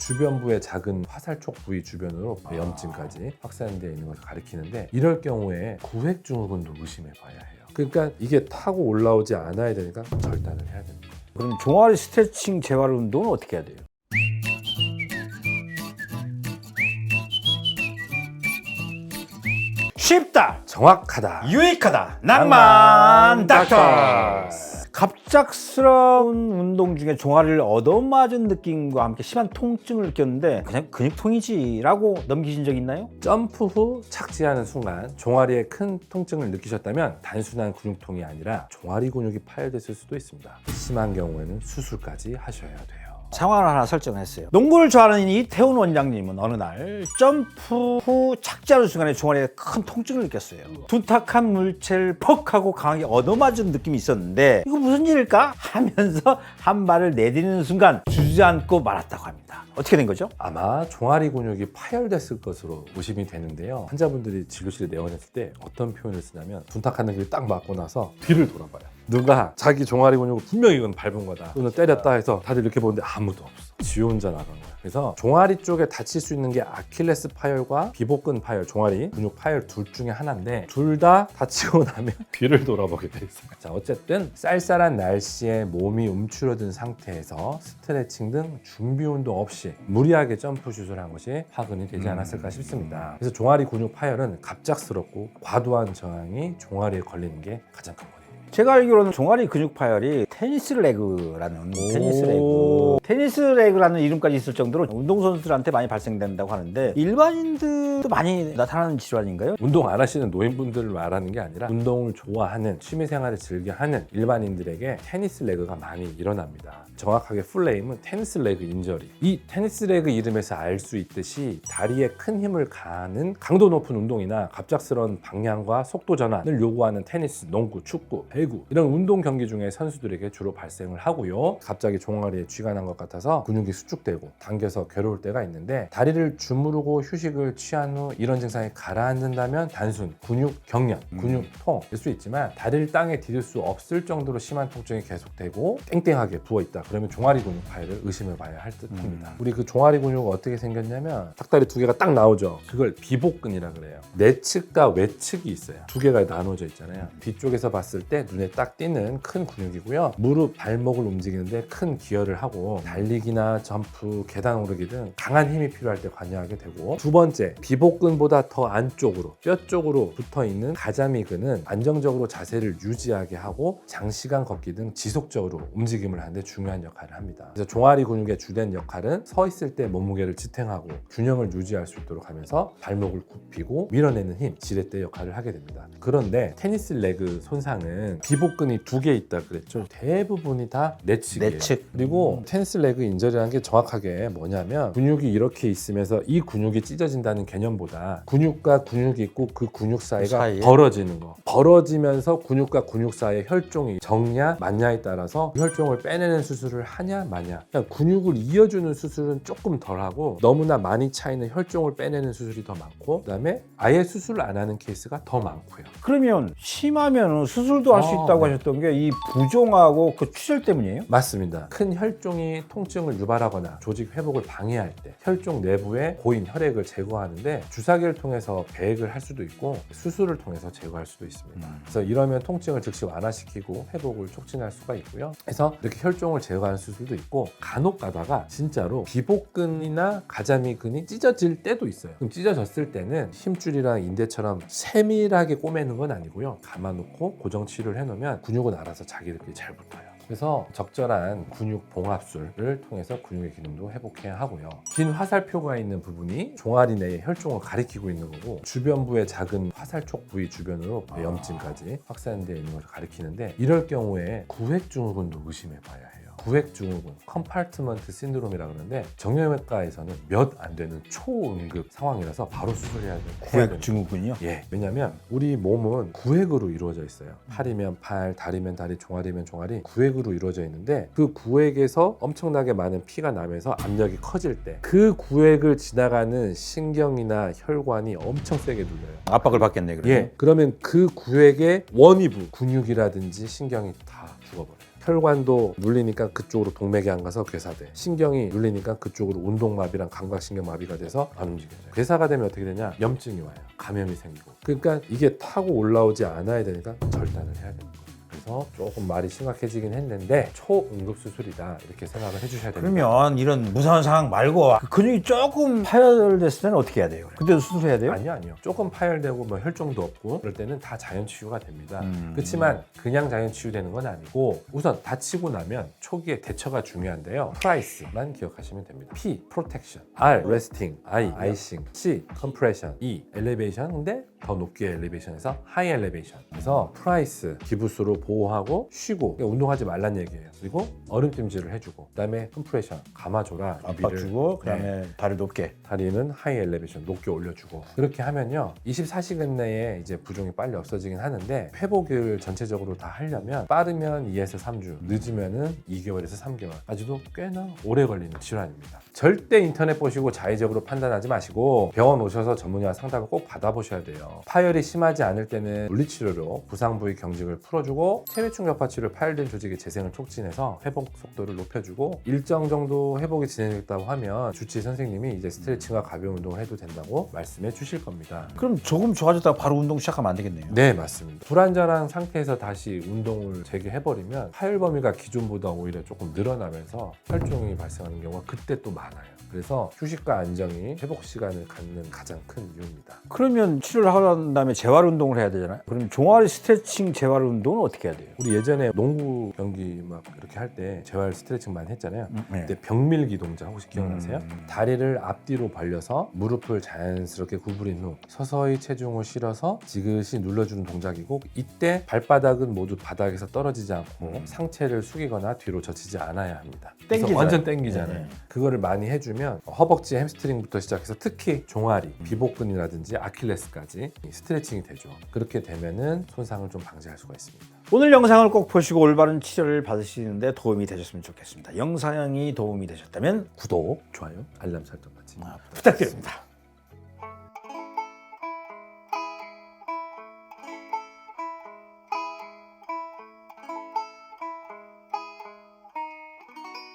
주변부의 작은 화살촉 부위 주변으로 염증까지 확산되어 있는 것을 가리키는데, 이럴 경우에 구획증후군도 의심해 봐야 해요. 그러니까 이게 타고 올라오지 않아야 되니까 절단을 해야 됩니다. 그럼 종아리 스트레칭 재활 운동은 어떻게 해야 돼요? 쉽다, 정확하다. 유익하다, 낭만 닥터. 갑작스러운 운동 중에 종아리를 얻어맞은 느낌과 함께 심한 통증을 느꼈는데 그냥 근육통이지라고 넘기신 적 있나요? 점프 후 착지하는 순간 종아리에 큰 통증을 느끼셨다면 단순한 근육통이 아니라 종아리 근육이 파열됐을 수도 있습니다. 심한 경우에는 수술까지 하셔야 돼요. 상황을 하나 설정했어요. 농구를 좋아하는 이태훈 원장님은 어느 날 점프 후 착지하는 순간에 종아리에 큰 통증을 느꼈어요. 둔탁한 물체를 퍽 하고 강하게 얻어맞은 느낌이 있었는데 이거 무슨 일일까 하면서 한 발을 내디디는 순간 주저앉고 말았다고 합니다. 어떻게 된 거죠? 아마 종아리 근육이 파열됐을 것으로 의심이 되는데요. 환자분들이 진료실에 내원했을 때 어떤 표현을 쓰냐면, 둔탁한 느낌이 딱 맞고 나서 뒤를 돌아봐요. 누가 자기 종아리 근육을 분명히 이건 밟은 거다 또는 때렸다 해서 다들 이렇게 보는데 아무도 없어. 지 혼자 나간 거야. 그래서 종아리 쪽에 다칠 수 있는 게 아킬레스 파열과 비복근 파열, 종아리 근육 파열 둘 중에 하나인데, 둘 다 다치고 나면 뒤를 돌아보게 돼 있어요. 자, 어쨌든 쌀쌀한 날씨에 몸이 움츠러든 상태에서 스트레칭 등 준비 운동 없이 무리하게 점프 슛을 한 것이 화근이 되지 않았을까 싶습니다. 그래서 종아리 근육 파열은 갑작스럽고 과도한 저항이 종아리에 걸리는 게 가장 큰 원인입니다. 제가 알기로는 종아리 근육 파열이 테니스 레그라는 테니스 레그라는 이름까지 있을 정도로 운동선수들한테 많이 발생된다고 하는데 일반인들도 많이 나타나는 질환인가요? 운동 안 하시는 노인분들을 말하는 게 아니라 운동을 좋아하는, 취미생활을 즐겨하는 일반인들에게 테니스 레그가 많이 일어납니다. 정확하게 풀네임은 테니스 레그 인저리. 이 테니스 레그 이름에서 알 수 있듯이 다리에 큰 힘을 가하는 강도 높은 운동이나 갑작스러운 방향과 속도 전환을 요구하는 테니스, 농구, 축구, 배구 이런 운동 경기 중에 선수들에게 주로 발생을 하고요. 갑자기 종아리에 쥐가 난 것 같아서 근육이 수축되고 당겨서 괴로울 때가 있는데, 다리를 주무르고 휴식을 취한 후 이런 증상이 가라앉는다면 단순 근육 경련, 근육통일 수 있지만 다리를 땅에 디딜 수 없을 정도로 심한 통증이 계속되고 땡땡하게 부어있다. 그러면 종아리 근육 파열을 의심해 봐야 할 듯합니다. 우리 그 종아리 근육은 어떻게 생겼냐면 닭다리 두 개가 딱 나오죠. 그걸 비복근이라 그래요. 내측과 외측이 있어요. 두 개가 나눠져 있잖아요. 뒤쪽에서 봤을 때 눈에 딱 띄는 큰 근육이고요. 무릎, 발목을 움직이는데 큰 기여를 하고 달리기나 점프, 계단 오르기 등 강한 힘이 필요할 때 관여하게 되고, 두 번째, 비복근보다 더 안쪽으로 뼈 쪽으로 붙어있는 가자미근은 안정적으로 자세를 유지하게 하고 장시간 걷기 등 지속적으로 움직임을 하는데 중요한 역할을 합니다. 그래서 종아리 근육의 주된 역할은 서 있을 때 몸무게를 지탱하고 균형을 유지할 수 있도록 하면서 발목을 굽히고 밀어내는 힘, 지렛대 역할을 하게 됩니다. 그런데 테니스 레그 손상은 비복근이 두 개 있다 그랬죠. 대부분이 다 내측이에요. 내측. 그리고 테니스 레그 인저리라는 게 정확하게 뭐냐면, 근육이 이렇게 있으면서 이 근육이 찢어진다는 개념보다 근육과 근육이 있고 그 근육 사이가 벌어지는 거. 벌어지면서 근육과 근육 사이의 혈종이 적냐 맞냐에 따라서 혈종을 빼내는 수술을 하냐 마냐. 그냥 근육을 이어주는 수술은 조금 덜하고 너무나 많이 차이는 혈종을 빼내는 수술이 더 많고, 그다음에 아예 수술을 안 하는 케이스가 더 많고요. 그러면 심하면 수술도 할 수 있다고 하셨던 게 이 부종하고 그 출혈 때문이에요? 맞습니다. 큰 혈종이 통증을 유발하거나 조직 회복을 방해할 때 혈종 내부에 고인 혈액을 제거하는데, 주사기를 통해서 배액을 할 수도 있고 수술을 통해서 제거할 수도 있습니다. 그래서 이러면 통증을 즉시 완화시키고 회복을 촉진할 수가 있고요. 그래서 이렇게 혈종을 제거하는 수술도 있고, 간혹 가다가 진짜로 비복근이나 가자미근이 찢어질 때도 있어요. 그럼 찢어졌을 때는 힘줄이랑 인대처럼 세밀하게 꼬매는 건 아니고요. 감아놓고 고정 치료를 해놓으면 근육은 알아서 자기들끼리 잘 붙어요. 그래서 적절한 근육 봉합술을 통해서 근육의 기능도 회복해야 하고요. 긴 화살표가 있는 부분이 종아리 내에 혈종을 가리키고 있는 거고, 주변부의 작은 화살촉 부위 주변으로 염증까지 확산되어 있는 것을 가리키는데, 이럴 경우에 구획증후군도 의심해 봐야 해요. 구획증후군, 컴파트먼트 신드롬이라고 그러는데 정형외과에서는 몇 안 되는 초응급 상황이라서 바로 수술해야 돼요. 구획증후군이요? 예, 왜냐면 우리 몸은 구획으로 이루어져 있어요. 팔이면 팔, 다리면 다리, 종아리면 종아리, 구획으로 이루어져 있는데 그 구획에서 엄청나게 많은 피가 나면서 압력이 커질 때 그 구획을 지나가는 신경이나 혈관이 엄청 세게 눌려요. 압박을 받겠네, 그러면. 예, 그러면 그 구획의 원위부, 근육이라든지 신경이 다 죽어버려요. 혈관도 눌리니까 그쪽으로 동맥이 안 가서 괴사돼. 신경이 눌리니까 그쪽으로 운동마비랑 감각신경마비가 돼서 안 움직여져요. 괴사가 되면 어떻게 되냐? 염증이 와요. 감염이 생기고. 그러니까 이게 타고 올라오지 않아야 되니까 절단을 해야 되는 거예요. 그래서 조금 말이 심각해지긴 했는데 초응급수술이다 이렇게 생각을 해주셔야 됩니다. 그러면 이런 무서운 상황 말고 그 근육이 조금 파열됐을 때는 어떻게 해야 돼요? 그때도 수술해야 돼요? 아니요. 조금 파열되고 뭐 혈종도 없고 그럴 때는 다 자연치유가 됩니다. 그렇지만 그냥 자연치유되는 건 아니고 우선 다치고 나면 초기에 대처가 중요한데요. 프라이스만 기억하시면 됩니다. P, 프로텍션, R, 레스팅, I, 아이싱, C, 컴프레션, E, 엘리베이션. 근데 더 높게 엘리베이션에서 하이 엘리베이션. 그래서 프라이스, 기부스로 보호하고 쉬고 그러니까 운동하지 말란 얘기예요. 그리고 얼음찜질을 해주고 그다음에 컴프레션 감아줘라. 압박 주고 그다음에 다리 높게. 다리는 하이 엘리베이션 높게 올려주고 그렇게 하면요 24시간 내에 이제 부종이 빨리 없어지긴 하는데 회복을 전체적으로 다 하려면 빠르면 2에서 3주 늦으면은 2개월에서 3개월 아직도 꽤나 오래 걸리는 질환입니다. 절대 인터넷 보시고 자의적으로 판단하지 마시고 병원 오셔서 전문의와 상담을 꼭 받아보셔야 돼요. 파열이 심하지 않을 때는 물리치료로 부상 부위 경직을 풀어주고 체외충격파 치료 파열된 조직의 재생을 촉진해서 회복 속도를 높여주고 일정 정도 회복이 진행됐다고 하면 주치의 선생님이 이제 스트레칭과 가벼운 운동을 해도 된다고 말씀해 주실 겁니다. 그럼 조금 좋아졌다가 바로 운동 시작하면 안 되겠네요. 네, 맞습니다. 불안전한 상태에서 다시 운동을 재개해버리면 파열 범위가 기존보다 오히려 조금 늘어나면서 혈종이 발생하는 경우가 그때 또 많아요. 그래서 휴식과 안정이 회복 시간을 갖는 가장 큰 이유입니다. 그러면 치료를 하고 난 다음에 재활 운동을 해야 되잖아요. 그럼 종아리 스트레칭 재활 운동은 어떻게 해야 돼요? 우리 예전에 농구 경기 막 이렇게 할 때 재활 스트레칭 많이 했잖아요. 네. 그때 벽밀기 동작 혹시 기억나세요? 다리를 앞뒤로 벌려서 무릎을 자연스럽게 구부린 후 서서히 체중을 실어서 지그시 눌러주는 동작이고 이때 발바닥은 모두 바닥에서 떨어지지 않고 상체를 숙이거나 뒤로 젖히지 않아야 합니다. 그래서 땡기잖아요. 완전 땡기잖아요. 네. 그거를 많이 해주면 허벅지 햄스트링부터 시작해서 특히 종아리, 비복근이라든지 아킬레스까지 스트레칭이 되죠. 그렇게 되면은 손상을 좀 방지할 수가 있습니다. 오늘 영상을 꼭 보시고 올바른 치료를 받으시는데 도움이 되셨으면 좋겠습니다. 영상이 도움이 되셨다면 구독, 좋아요, 알람 설정까지 부탁드립니다.